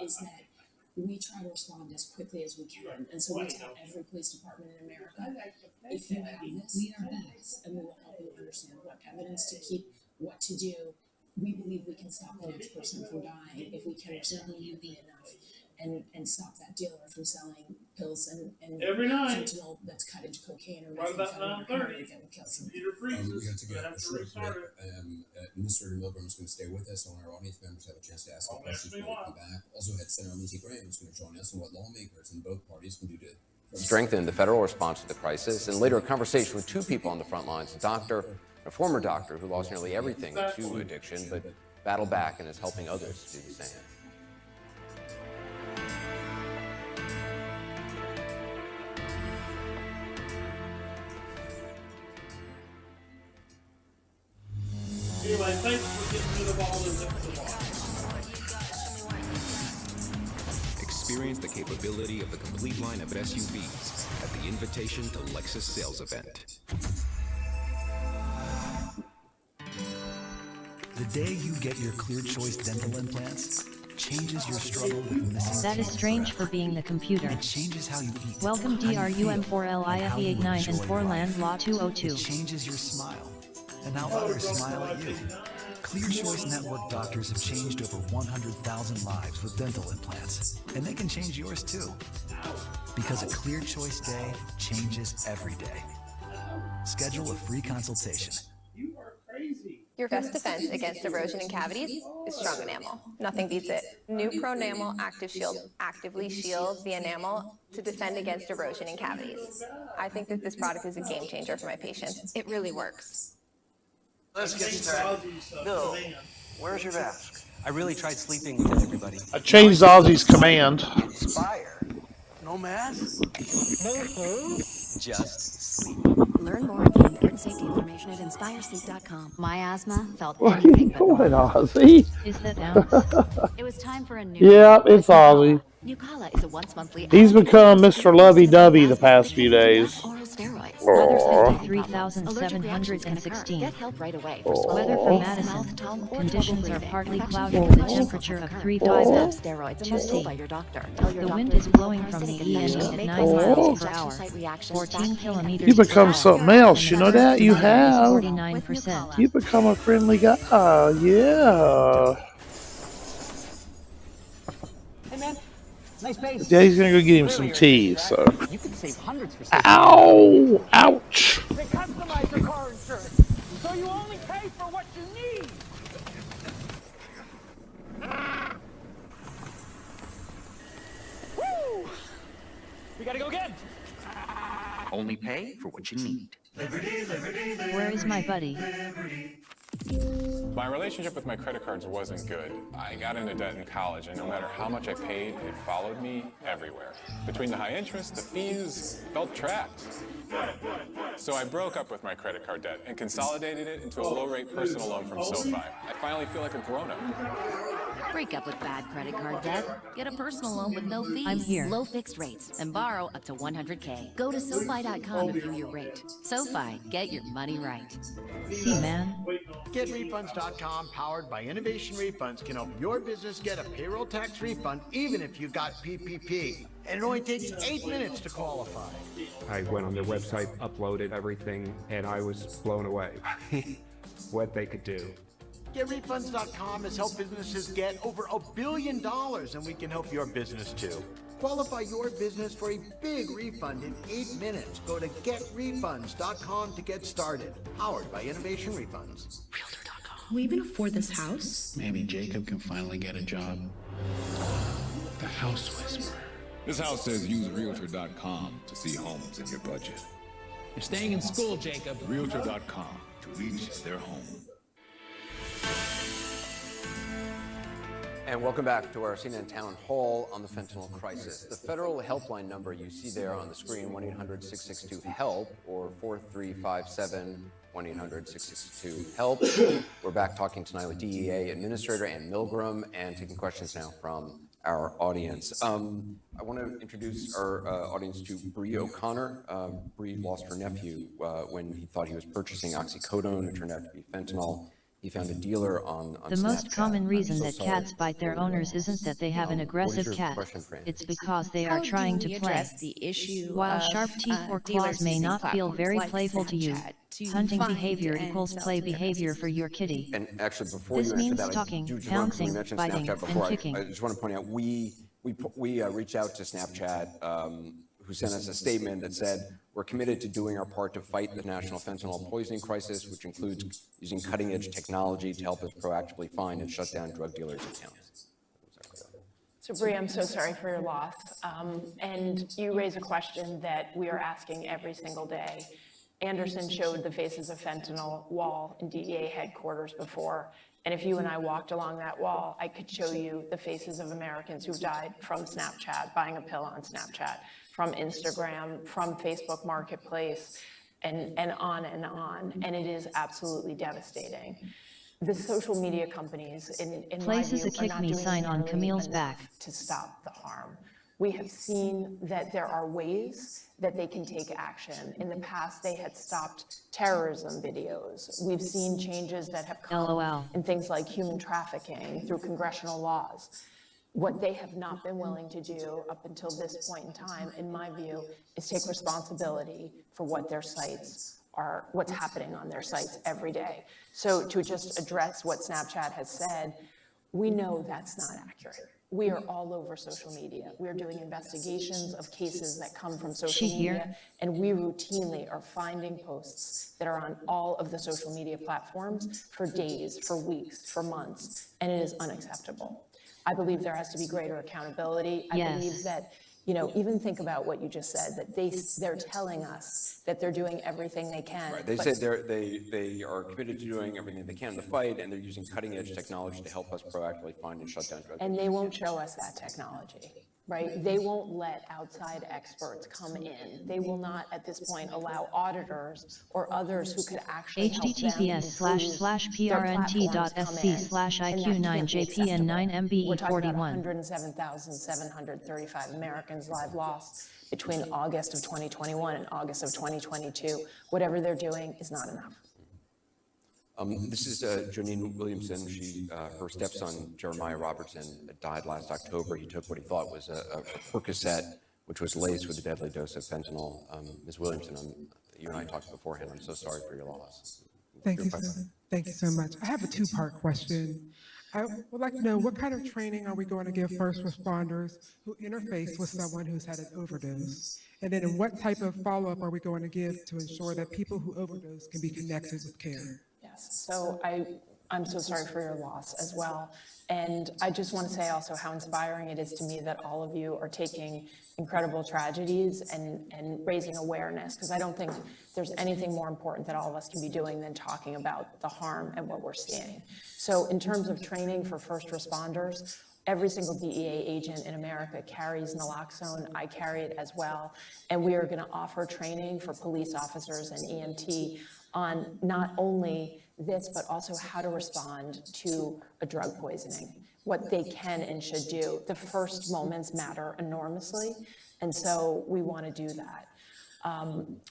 is that we try to respond as quickly as we can. And so we tell every police department in America, if you have this, we are vets, and we will help you understand what evidence to keep, what to do. We believe we can stop the next person from dying if we can sell UV enough and stop that dealer from selling pills and every night fentanyl that's cut into cocaine or right about methamphetamine 9:30. that would kill somebody. We got to take a short break. Administrator Milgram is going to stay with us, and our audience members have a chance to ask some questions when we come back. Also, had Senator Lindsey Graham who's going to join us on what lawmakers in both parties can do to strengthen the federal response to the crisis, and later a conversation with two people on the front lines, a doctor, a former doctor who lost nearly everything to addiction, but battled back and is helping others do the same. Anyway, thanks for getting rid of all those extra blocks. Experience the capability of the complete line of SUVs at the Invitation to Lexus sales event. The day you get your Clear Choice dental implants changes your struggle with missing That is strange for being the computer. It changes how you eat. Welcome DRUM4LIFE89 and 4 Land Law 202. It changes your smile and how others smile at you. Clear Choice Network doctors have changed over 100,000 lives with dental implants, and they can change yours too. Because a Clear Choice day changes every day. Schedule a free consultation. You are crazy. Your best defense against erosion and cavities is strong enamel. Nothing beats it. New Pro Enamel Active Shield actively shields the enamel to defend against erosion and cavities. I think that this product is a game changer for my patients. It really works. Let's get started. Bill, where's your mask? I really tried sleeping with it, everybody. I changed Ozzy's command. Inspire. No mask? Just sleep. Learn more and get important safety information at inspiresleep.com. My asthma felt What are you anything but doing, normal. Ozzy? Is that Alex? It was time for a new. Yeah, it's Ozzy. Nucala is a once monthly. He's become Mr. Lovey-Dovey the past few days. Oral steroids. Weather 53,716. Get help right away. Weather for Madison. Conditions are partly cloudy with a temperature of 35 steroids to C. by your doctor. The wind is blowing from the east at 9 miles per hour, 14 kilometers You become per hour. something else, you know that? You have. 49%. You become a friendly guy. Yeah. Hey, man. Nice base. Daddy's gonna go get him some tea, so. You can save hundreds for Ow! Ouch! They customize your car insurance, so you only pay for what you need. Woo! We gotta go again. Only pay for what you need. Where is my buddy? My relationship with my credit cards wasn't good. I got into debt in college, and no matter how much I paid, it followed me everywhere. Between the high interest, the fees, felt trapped. So I broke up with my credit card debt and consolidated it into a low-rate personal loan from SoFi. I finally feel like a grown-up. Break up with bad credit card debt. Get a personal loan with no fees, I'm here. low fixed rates, and borrow up to $100K. Go to SoFi.com to view your rate. SoFi, get your money right. See, man. GetRefunds.com, powered by Innovation Refunds, can help your business get a payroll tax refund even if you got PPP. And it only takes 8 minutes to qualify. I went on their website, uploaded everything, and I was blown away what they could do. GetRefunds.com has helped businesses get over $1 billion, and we can help your business too. Qualify your business for a big refund in 8 minutes. Go to GetRefunds.com to get started. Powered by Innovation Refunds. Realtor.com. Will we even afford this house? Maybe Jacob can finally get a job. The House Whisperer. This house says use Realtor.com to see homes in your budget. You're staying in school, Jacob. Realtor.com to reach their home. And welcome back to our CNN Town Hall on the fentanyl crisis. The federal helpline number you see there on the screen, 1-800-662-HELP or 4357-1-800-662-HELP. We're back talking tonight with DEA Administrator Ann Milgram and taking questions now from our audience. I want to introduce our audience to Bree O'Connor. Bree lost her nephew when he thought he was purchasing oxycodone. It turned out to be fentanyl. he found a dealer on The most Snapchat. common reason I'm so that sorry cats bite their for your owners loss. isn't that they have an What is aggressive your cat. question, Fran? It's because they How are trying do to we play. address the issue While of, sharp teeth or dealers claws may using not feel platforms very like playful to you, Snapchat to hunting find behavior and equals sell play to their behavior for customers? your kitty. And actually, before This you answer means that, stalking, I do just want, because we pouncing, mentioned biting, Snapchat before, and kicking. I just want to point out, we reached out to Snapchat, who sent us a statement that said, we're committed to doing our part to fight the national fentanyl poisoning crisis, which includes using cutting-edge technology to help us proactively find and shut down drug dealers' accounts. So Bree, I'm so sorry for your loss. And you raise a question that we are asking every single day. Anderson showed the Faces of Fentanyl wall in DEA headquarters before. And if you and I walked along that wall, I could show you the faces of Americans who've died from Snapchat, buying a pill on Snapchat, from Instagram, from Facebook Marketplace, and on and on. And it is absolutely devastating. The social media companies, in my Places view, a are kick not me doing sign on nearly Camille's enough back. to stop the harm. We have seen that there are ways that they can take action. In the past, they had stopped terrorism videos. We've seen changes that have come LOL. in things like human trafficking through congressional laws. What they have not been willing to do up until this point in time, in my view, is take responsibility for what their sites are, what's happening on their sites every day. So to just address what Snapchat has said, we know that's not accurate. We are all over social media. We're doing investigations of cases that come from social media, and we routinely are finding posts that are on all of the social media platforms for days, for weeks, for months, and it is unacceptable. I believe there has to be greater accountability. I believe that, you know, even think about what you just said, that they're telling us that they're doing everything they can. Right. They said they are committed to doing everything they can in the fight, and they're using cutting-edge technology to help us proactively find and shut down drugs. And they won't show us that technology, right? They won't let outside experts come in. They will not, at this point, allow auditors or others who could actually help them https://prnt.sc/iq9jpn9mbe41. 107,735 Americans live lost between August of 2021 and August of 2022. Whatever they're doing is not enough. This is Janine Williamson. Her stepson, Jeremiah Robertson, died last October. He took what he thought was a Percocet, which was laced with a deadly dose of fentanyl. Ms. Williamson, you and I talked beforehand. I'm so sorry for your loss. Thank you so much. I have a two-part question. I would like to know, what kind of training are we going to give first responders who interface with someone who's had an overdose? And then what type of follow-up are we going to give to ensure that people who overdose can be connected with care? Yes, so I'm so sorry for your loss as well. And I just want to say also how inspiring it is to me that all of you are taking incredible tragedies and raising awareness, because I don't think there's anything more important that all of us can be doing than talking about the harm and what we're seeing. So in terms of training for first responders, every single DEA agent in America carries naloxone. I carry it as well. And we are going to offer training for police officers and EMT on not only this, but also how to respond to a drug poisoning, what they can and should do. The first moments matter enormously, and so we want to do that.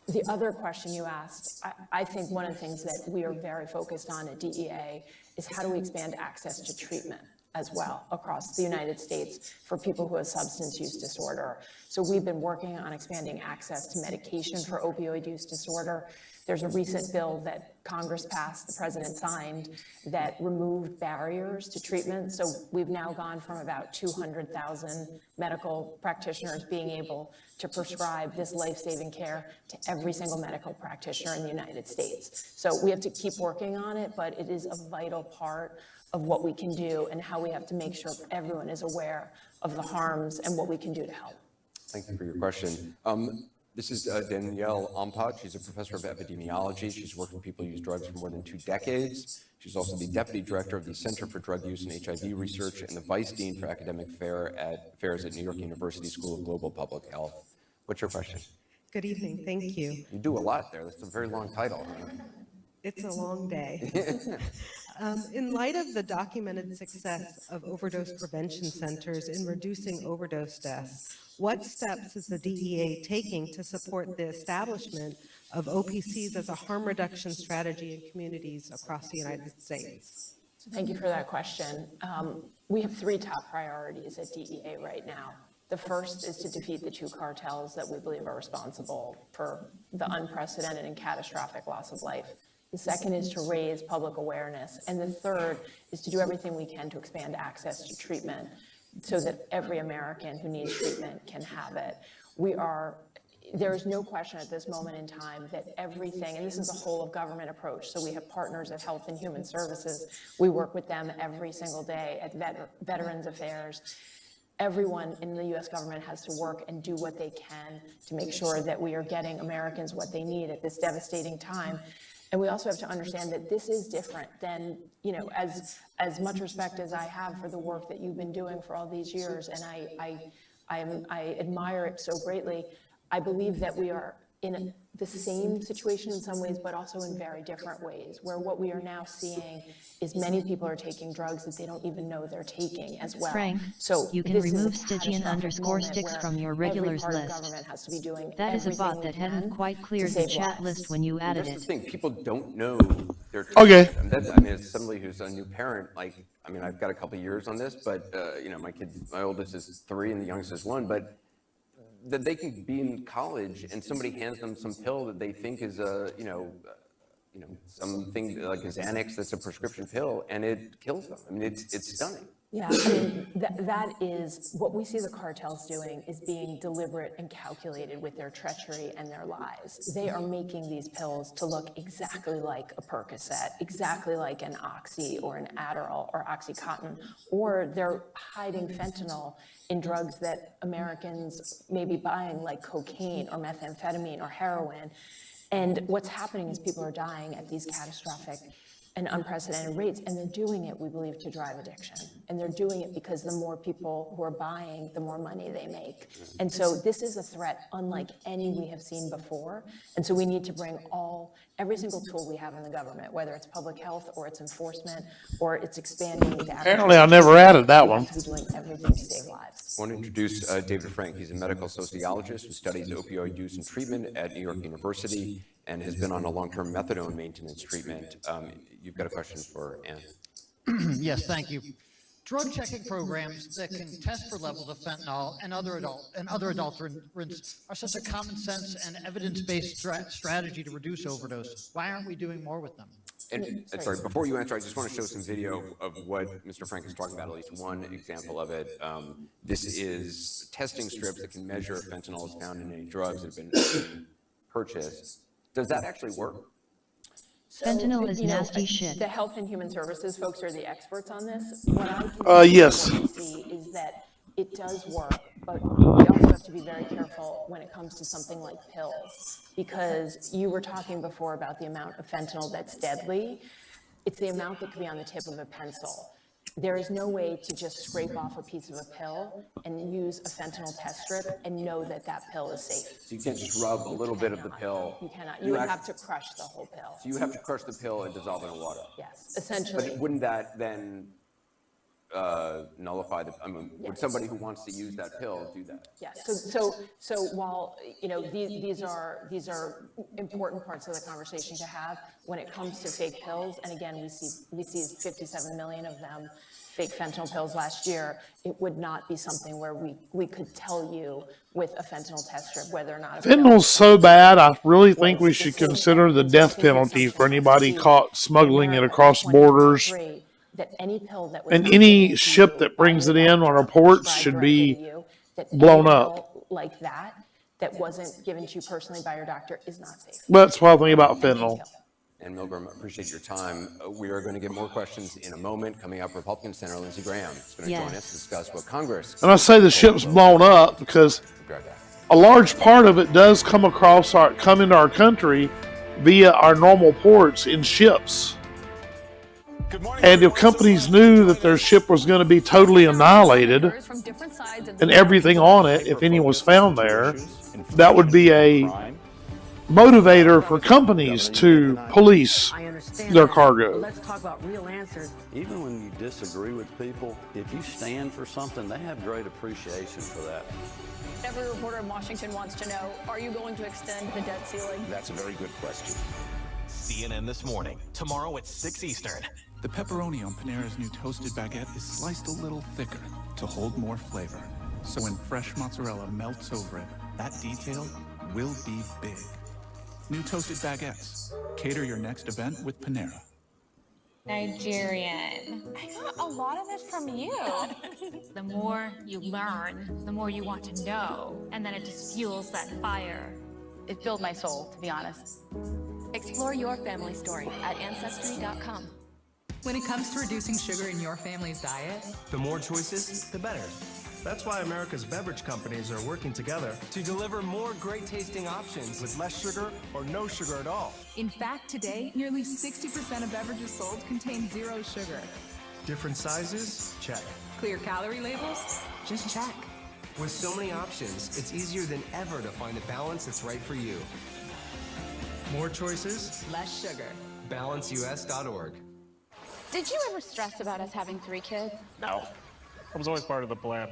The other question you asked, I think one of the things that we are very focused on at DEA is how do we expand access to treatment as well across the United States for people who have substance use disorder. So we've been working on expanding access to medication for opioid use disorder. There's a recent bill that Congress passed, the president signed, that removed barriers to treatment. So we've now gone from about 200,000 medical practitioners being able to prescribe this life-saving care to every single medical practitioner in the United States. So we have to keep working on it, but it is a vital part of what we can do and how we have to make sure everyone is aware of the harms and what we can do to help. Thank you for your question. This is Danielle Ampot. She's a professor of epidemiology. She's worked with people who use drugs for more than 2 decades. She's also the deputy director of the Center for Drug Use and HIV Research and the vice dean for academic affairs at New York University School of Global Public Health. What's your question? Good evening. Thank you. You do a lot there. That's a very long title. It's a long day. In light of the documented success of overdose prevention centers in reducing overdose deaths, what steps is the DEA taking to support the establishment of OPCs as a harm reduction strategy in communities across the United States? Thank you for that question. We have 3 top priorities at DEA right now. The first is to defeat the 2 cartels that we believe are responsible for the unprecedented and catastrophic loss of life. The second is to raise public awareness. And the third is to do everything we can to expand access to treatment so that every American who needs treatment can have it. There is no question at this moment in time that everything, and this is a whole of government approach, so we have partners at Health and Human Services. We work with them every single day at Veterans Affairs. Everyone in the US government has to work and do what they can to make sure that we are getting Americans what they need at this devastating time. And we also have to understand that this is different than, as much respect as I have for the work that you've been doing for all these years, and I admire it so greatly. I believe that we are in the same situation in some ways, but also in very different ways, where what we are now seeing is many people are taking drugs that they don't even know they're taking as well. Frank, so you can remove Stygian _sticks from your regulars list. That is a bot that hadn't quite cleared the chat list when you added That's it. the thing, people don't know their Okay. I mean, as somebody who's a new parent, I've got a couple of years on this, but, my oldest is 3 and the youngest is 1, but that they can be in college and somebody hands them some pill that they think is something like a Xanax that's a prescription pill, and it kills them. I mean, it's stunning. Yeah, I mean, that is what we see the cartels doing, is being deliberate and calculated with their treachery and their lies. They are making these pills to look exactly like a Percocet, exactly like an Oxy or an Adderall or Oxycontin, or they're hiding fentanyl in drugs that Americans may be buying, like cocaine or methamphetamine or heroin. And what's happening is people are dying at these catastrophic and unprecedented rates, and they're doing it, we believe, to drive addiction. And they're doing it because the more people who are buying, the more money they make. And so this is a threat unlike any we have seen before. And so we need to bring every single tool we have in the government, whether it's public health or it's enforcement or it's expanding the Apparently I never added that one. We have to be doing everything to save lives. I want to introduce David Frank. He's a medical sociologist who studies opioid use and treatment at New York University and has been on a long-term methadone maintenance treatment. You've got a question for Ann. Yes, thank you. Drug checking programs that can test for levels of fentanyl and other adulterants are such a common sense and evidence-based strategy to reduce overdose. Why aren't we doing more with them? And sorry, before you answer, I just want to show some video of what Mr. Frank is talking about, at least one example of it. This is testing strips that can measure if fentanyl is found in any drugs that have been purchased. Does that actually work? Fentanyl is nasty shit. The Health and Human Services folks are the experts on this. What I yes. can see is that it does work, but we also have to be very careful when it comes to something like pills, because you were talking before about the amount of fentanyl that's deadly. It's the amount that could be on the tip of a pencil. There is no way to just scrape off a piece of a pill and use a fentanyl test strip and know that that pill is safe. So you can't just rub a little bit of the pill. You cannot. You would have to crush the whole pill. So you have to crush the pill and dissolve it in water. Yes, essentially. But wouldn't that then nullify the? I mean, would somebody who wants to use that pill do that? Yes. So while these are important parts of the conversation to have when it comes to fake pills, and again we see 57 million of them, fake fentanyl pills last year, it would not be something where we could tell you with a fentanyl test strip whether or not. Fentanyl's so bad, I really think we should consider the death penalty for anybody caught smuggling it across borders. And any ship that brings it in on our ports should be blown up. Like that wasn't given to you personally by your doctor is not safe. That's what I think about fentanyl. And Milgram, I appreciate your time. We are going to get more questions in a moment. Coming up, Republican Senator Lindsey Graham is going to join us to discuss what Congress. And I say the ship's blown up because a large part of it does come into our country via our normal ports in ships. And if companies knew that their ship was going to be totally annihilated and everything on it, if any was found there, that would be a motivator for companies to police their cargo. Let's talk about real answers. Even when you disagree with people, if you stand for something, they have great appreciation for that. Every reporter in Washington wants to know, are you going to extend the debt ceiling? That's a very good question. CNN This Morning, tomorrow at 6 Eastern. The pepperoni on Panera's new toasted baguette is sliced a little thicker to hold more flavor. So when fresh mozzarella melts over it, that detail will be big. New toasted baguettes. Cater your next event with Panera. Nigerian. I got a lot of it from you. The more you learn, the more you want to know, and then it just fuels that fire. It filled my soul, to be honest. Explore your family story at Ancestry.com. When it comes to reducing sugar in your family's diet, the more choices, the better. That's why America's beverage companies are working together to deliver more great-tasting options with less sugar or no sugar at all. In fact, today, nearly 60% of beverages sold contain 0 sugar. Different sizes? Check. Clear calorie labels? Just check. With so many options, it's easier than ever to find a balance that's right for you. More choices? Less sugar. BalanceUS.org. Did you ever stress about us having 3 kids? No. I was always part of the plan.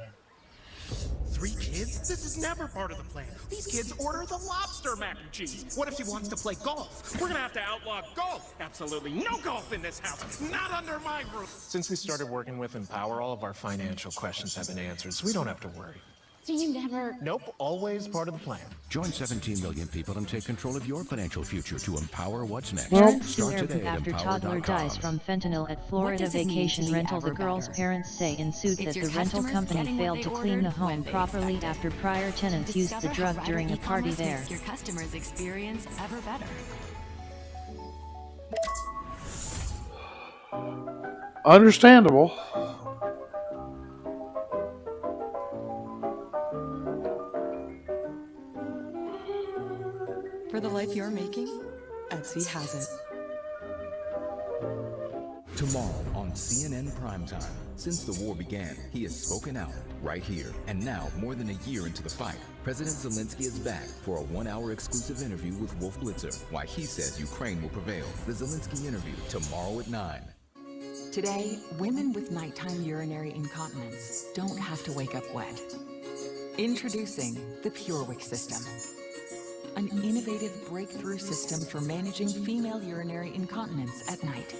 3 kids? This is never part of the plan. These kids order the lobster mac and cheese. What if she wants to play golf? We're gonna have to outlaw golf. Absolutely no golf in this house. Not under my roof. Since we started working with Empower, all of our financial questions have been answered, so we don't have to worry. So you never... Nope, always part of the plan. Join 17 million people and take control of your financial future to empower what's next. Parents Start sue today at after toddler empower.com. dies from fentanyl at Florida does it mean to vacation be rental. The ever girl's better? parents say in suit It's that your the rental customers company getting what failed they to clean the ordered home when they properly expected. after prior tenants used the Discover drug how during a Ryder party e-commerce there. makes your customers' experience ever better. Understandable. For the life you're making, Etsy has it. Tomorrow on CNN Primetime. Since the war began, he has spoken out right here. And now, more than a year into the fight, President Zelensky is back for a 1-hour exclusive interview with Wolf Blitzer. Why he says Ukraine will prevail. The Zelensky interview, tomorrow at 9. Today, women with nighttime urinary incontinence don't have to wake up wet. Introducing the PureWick system. An innovative breakthrough system for managing female urinary incontinence at night.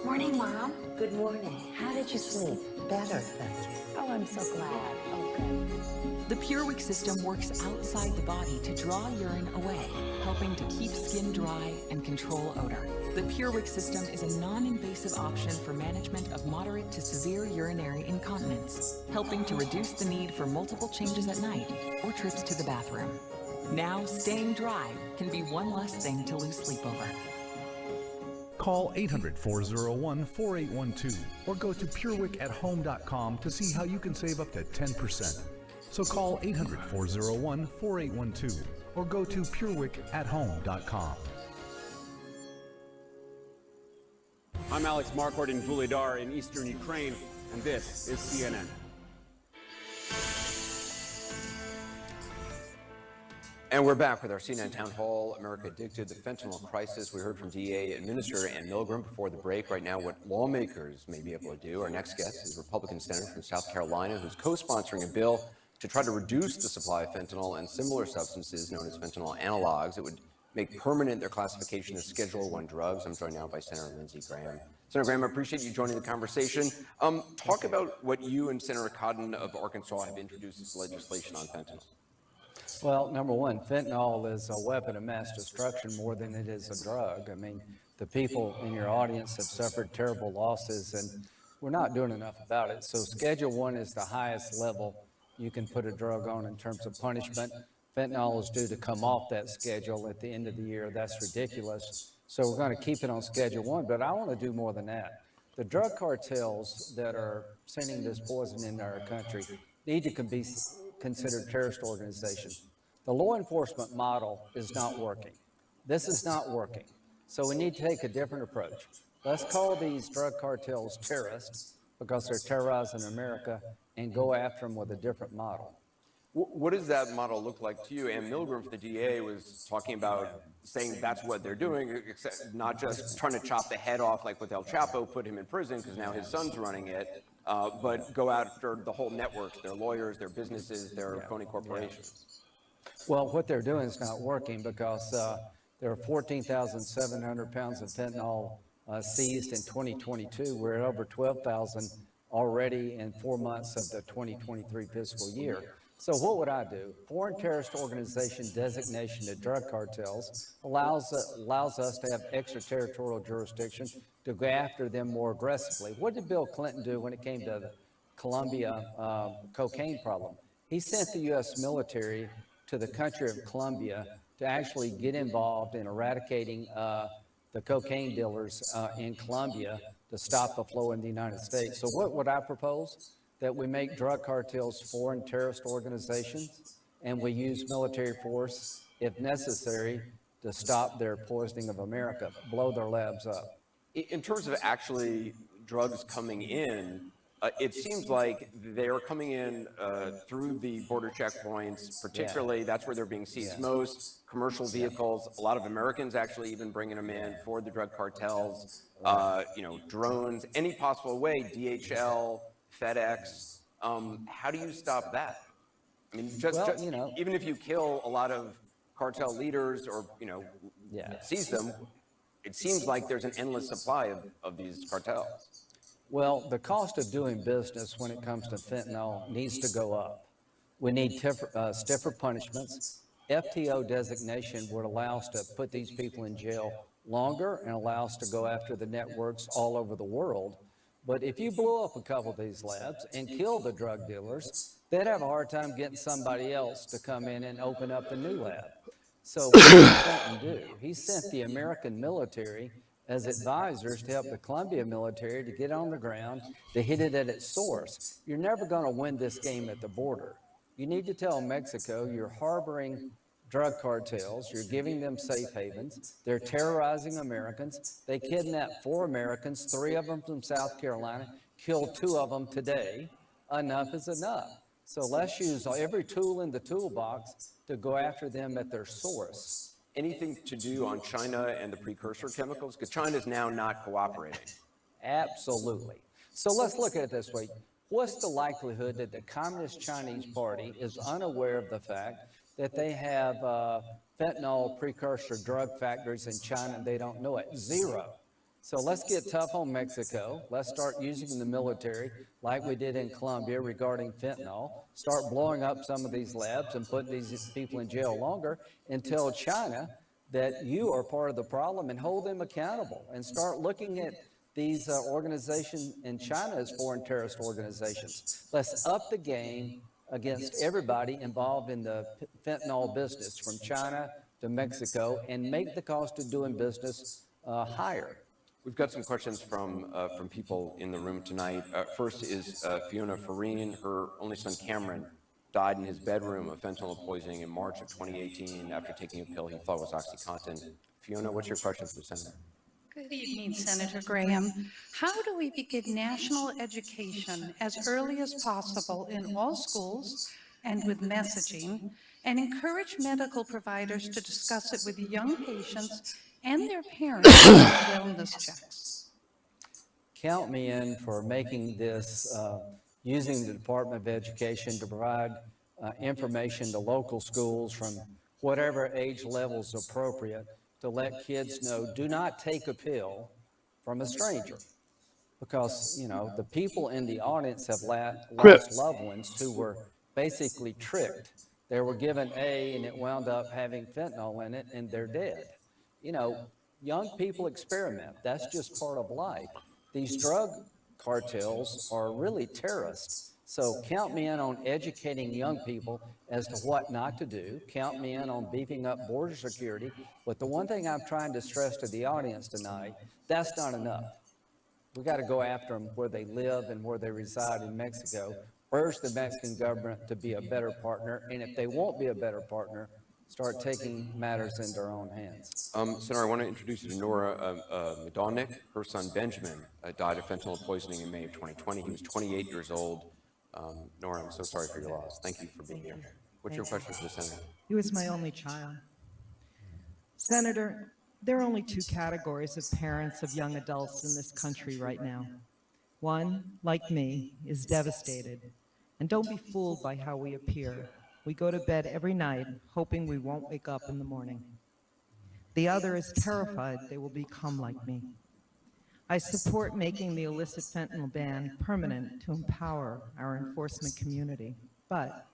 Morning, Mom. Good morning. How did you sleep? Better, thank you. Oh, I'm so glad. Okay. The PureWick system works outside the body to draw urine away, helping to keep skin dry and control odor. The PureWick system is a non-invasive option for management of moderate to severe urinary incontinence, helping to reduce the need for multiple changes at night or trips to the bathroom. Now, staying dry can be one less thing to lose sleep over. Call 800-401-4812 or go to PureWickAtHome.com to see how you can save up to 10%. So call 800-401-4812 or go to PureWickAtHome.com. I'm Alex Marquardt in Vuhledar in eastern Ukraine, and this is CNN. And we're back with our CNN Town Hall, America Addicted, the Fentanyl Crisis. We heard from DEA Administrator Ann Milgram before the break. Right now, what lawmakers may be able to do. Our next guest is Republican Senator from South Carolina who's co-sponsoring a bill to try to reduce the supply of fentanyl and similar substances known as fentanyl analogs. It would make permanent their classification as Schedule I drugs. I'm joined now by Senator Lindsey Graham. Senator Graham, I appreciate you joining the conversation. Talk about what you and Senator Cotton of Arkansas have introduced as legislation on fentanyl. Well, number one, fentanyl is a weapon of mass destruction more than it is a drug. I mean, the people in your audience have suffered terrible losses, and we're not doing enough about it. So Schedule I is the highest level you can put a drug on in terms of punishment. Fentanyl is due to come off that schedule at the end of the year. That's ridiculous. So we're going to keep it on Schedule I, but I want to do more than that. The drug cartels that are sending this poison into our country need to be considered terrorist organizations. The law enforcement model is not working. This is not working. So we need to take a different approach. Let's call these drug cartels terrorists because they're terrorizing America and go after them with a different model. What does that model look like to you? And Milgram for the DA was talking about saying that's what they're doing, except not just trying to chop the head off like with El Chapo, put him in prison because now his son's running it, but go after the whole networks, their lawyers, their businesses, their phony corporations. Well, what they're doing is not working because there are 14,700 pounds of fentanyl seized in 2022. We're at over 12,000 already in 4 months of the 2023 fiscal year. So what would I do? Foreign terrorist organization designation to drug cartels allows us to have extraterritorial jurisdiction to go after them more aggressively. What did Bill Clinton do when it came to the Colombia cocaine problem? He sent the U.S. military to the country of Colombia to actually get involved in eradicating the cocaine dealers in Colombia to stop the flow in the United States. So what would I propose? That we make drug cartels foreign terrorist organizations, and we use military force, if necessary, to stop their poisoning of America, blow their labs up. In terms of actually drugs coming in, it seems like they are coming in through the border checkpoints, particularly that's where they're being seized most, commercial vehicles, a lot of Americans actually even bringing them in for the drug cartels, drones, any possible way, DHL, FedEx. How do you stop that? I mean, even if you kill a lot of cartel leaders or, seize them, it seems like there's an endless supply of these cartels. Well, the cost of doing business when it comes to fentanyl needs to go up. We need stiffer punishments. FTO designation would allow us to put these people in jail longer and allow us to go after the networks all over the world. But if you blow up a couple of these labs and kill the drug dealers, they'd have a hard time getting somebody else to come in and open up a new lab. So what did Clinton do? He sent the American military as advisors to help the Colombia military to get on the ground, to hit it at its source. You're never going to win this game at the border. You need to tell Mexico you're harboring drug cartels, you're giving them safe havens, they're terrorizing Americans. They kidnapped 4 Americans, 3 of them from South Carolina, killed 2 of them today. Enough is enough. So let's use every tool in the toolbox to go after them at their source. Anything to do on China and the precursor chemicals? Because China's now not cooperating. Absolutely. So let's look at it this way. What's the likelihood that the Communist Chinese Party is unaware of the fact that they have fentanyl precursor drug factories in China and they don't know it? 0. So let's get tough on Mexico. Let's start using the military like we did in Colombia regarding fentanyl. Start blowing up some of these labs and put these people in jail longer and tell China that you are part of the problem and hold them accountable and start looking at these organizations in China as foreign terrorist organizations. Let's up the game against everybody involved in the fentanyl business from China to Mexico and make the cost of doing business higher. We've got some questions from people in the room tonight. First is Fiona Farine. Her only son Cameron died in his bedroom of fentanyl poisoning in March of 2018 after taking a pill he thought was OxyContin. Fiona, what's your question for the senator? Good evening, Senator Graham. How do we begin national education as early as possible in all schools and with messaging, and encourage medical providers to discuss it with young patients and their parents during wellness checks? Count me in for making this, using the Department of Education to provide information to local schools from whatever age level is appropriate to let kids know, do not take a pill from a stranger. Because, the people in the audience have lost loved ones who were basically tricked. They were given A and it wound up having fentanyl in it and they're dead. Young people experiment. That's just part of life. These drug cartels are really terrorists. So count me in on educating young people as to what not to do. Count me in on beefing up border security. But the one thing I'm trying to stress to the audience tonight, that's not enough. We got to go after them where they live and where they reside in Mexico. Urge the Mexican government to be a better partner. And if they won't be a better partner, start taking matters into their own hands. Senator, I want to introduce you to Nora Medalnik. Her son Benjamin died of fentanyl poisoning in May of 2020. He was 28 years old. Nora, I'm so sorry for your loss. Thank you for being here. What's your question for the senator? He was my only child. Senator, there are only two categories of parents of young adults in this country right now. One, like me, is devastated. And don't be fooled by how we appear. We go to bed every night hoping we won't wake up in the morning. The other is terrified they will become like me. I support making the illicit fentanyl ban permanent to empower our enforcement community. But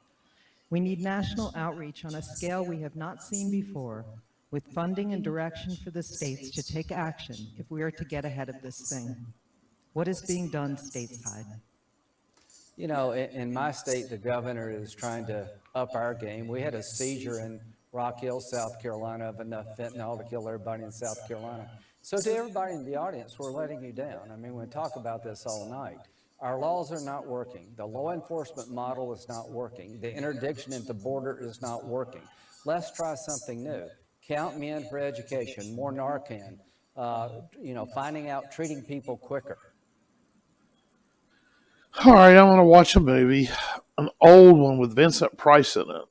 we need national outreach on a scale we have not seen before, with funding and direction for the states to take action if we are to get ahead of this thing. What is being done stateside? You know, in my state, the governor is trying to up our game. We had a seizure in Rock Hill, South Carolina, of enough fentanyl to kill everybody in South Carolina. So to everybody in the audience, we're letting you down. I mean, we talk about this all night. Our laws are not working. The law enforcement model is not working. The interdiction at the border is not working. Let's try something new. Count me in for education, more Narcan, finding out, treating people quicker. All right, I want to watch a movie, an old one with Vincent Price in it.